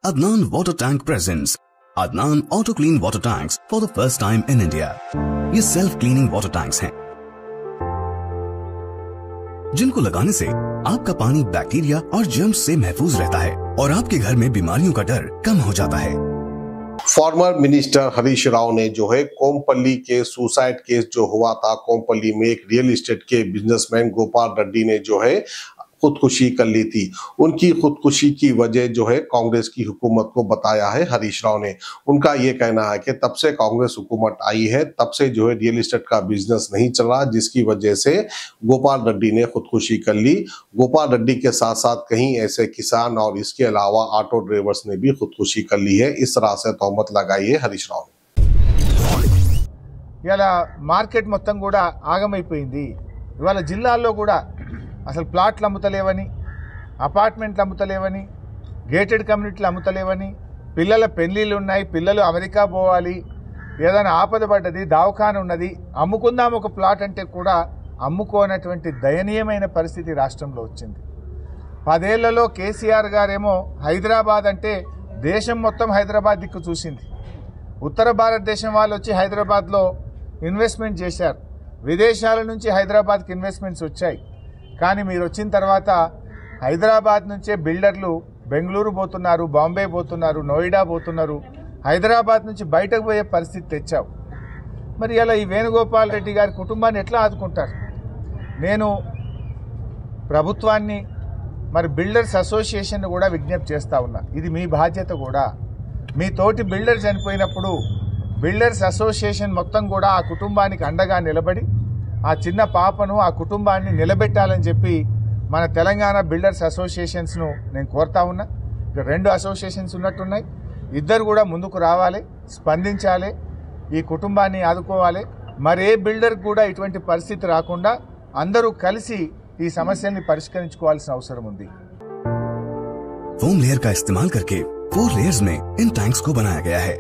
Adnan Water Tank presents Adnan Auto Clean Water Tanks for the first time in India. ये self cleaning water tanks हैं जिनको लगाने से आपका पानी बैक्टीरिया और जर्म्स से महफूज रहता है और आपके घर में बीमारियों का डर कम हो जाता है। फॉर्मर मिनिस्टर हरीश राव ने जो है कोमपल्ली के सुसाइड केस जो हुआ था, कोमपल्ली में एक रियल एस्टेट के बिजनेसमैन गोपाल रेड्डी ने जो है खुदकुशी कर ली थी। उनकी खुदकुशी की वजह जो है कांग्रेस की हुकूमत को बताया है हरीश राव ने। उनका ये कहना है कि तब से कांग्रेस हुकूमत आई है तब से जो है रियल एस्टेट का बिजनेस नहीं चला, जिसकी वजह से गोपाल रेड्डी ने खुदकुशी कर ली। गोपाल रेड्डी के साथ साथ कहीं ऐसे किसान और इसके अलावा ऑटो ड्राइवर्स ने भी खुदकुशी कर ली है। इस तरह से तोहमत लगाई है हरीश राव ने। ఇలా మార్కెట్ మొత్తం కూడా ఆగమైపోయింది। ఇవాళ జిల్లాల్లో కూడా అసలు ప్లాట్లు అమ్ముతలేవని, అపార్ట్మెంట్లు అమ్ముతలేవని, గేటెడ్ కమ్యూనిటీలు అమ్ముతలేవని, పిల్లల పెళ్లిళ్ళు ఉన్నాయి, పిల్లలు అమెరికా పోవాలి, ఏదైనా ఆపద పడ్డది, దవాఖాన ఉన్నది, అమ్ముకుందాం ఒక ప్లాట్ అంటే కూడా అమ్ముకోనటువంటి దయనీయమైన పరిస్థితి రాష్ట్రంలో వచ్చింది। 10 ఏళ్లలో కేసీఆర్ గారేమో హైదరాబాద్ అంటే దేశం మొత్తం హైదరాబాద్ దిక్కు చూసింది। ఉత్తర భారతదేశం వాళ్ళు వచ్చి హైదరాబాద్లో ఇన్వెస్ట్మెంట్ చేశారు, విదేశాల నుంచి హైదరాబాద్కి ఇన్వెస్ట్మెంట్స్ వచ్చాయి। కానీ మీరు వచ్చిన తర్వాత హైదరాబాద్ నుంచే బిల్డర్లు బెంగళూరు పోతున్నారు, బాంబే పోతున్నారు, నోయిడా పోతున్నారు, హైదరాబాద్ నుంచి బయటకు పోయే పరిస్థితి తెచ్చావు। మరి ఇలా ఈ వేణుగోపాల్ రెడ్డి గారి కుటుంబాన్ని ఎట్లా ఆదుకుంటారు? నేను ప్రభుత్వాన్ని మరి బిల్డర్స్ అసోసియేషన్ కూడా విజ్ఞప్తి చేస్తూ ఉన్నా, ఇది మీ బాధ్యత కూడా। మీ తోటి బిల్డర్ చనిపోయినప్పుడు బిల్డర్స్ అసోసియేషన్ మొత్తం కూడా ఆ కుటుంబానికి అండగా నిలబడి ఆ చిన్న పాపను ఆ కుటుంబాన్ని నిలబెట్టాలని చెప్పి మన తెలంగాణ బిల్డర్స్ అసోసియేషన్స్ను నేను కోరుతా ఉన్నా। ఇక్కడ 2 అసోసియేషన్స్ ఉన్నట్టున్నాయి, ఇద్దరు కూడా ముందుకు రావాలి, స్పందించాలి, ఈ కుటుంబాన్ని ఆదుకోవాలి। మరే బిల్డర్ కూడా ఇటువంటి పరిస్థితి రాకుండా అందరూ కలిసి ఈ సమస్యల్ని పరిష్కరించుకోవాల్సిన అవసరం ఉంది। फोम लेयर का इस्तेमाल करके 4 लेयर्स में इन टैंक्स को बनाया गया है,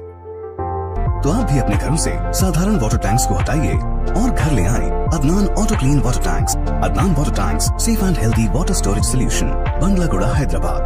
तो आप भी अपने घरों से साधारण वाटर टैंक्स को हटाइए और घर ले आए Adnan auto clean water tanks. Adnan water tanks, safe and healthy water storage solution, Bandlaguda, Hyderabad.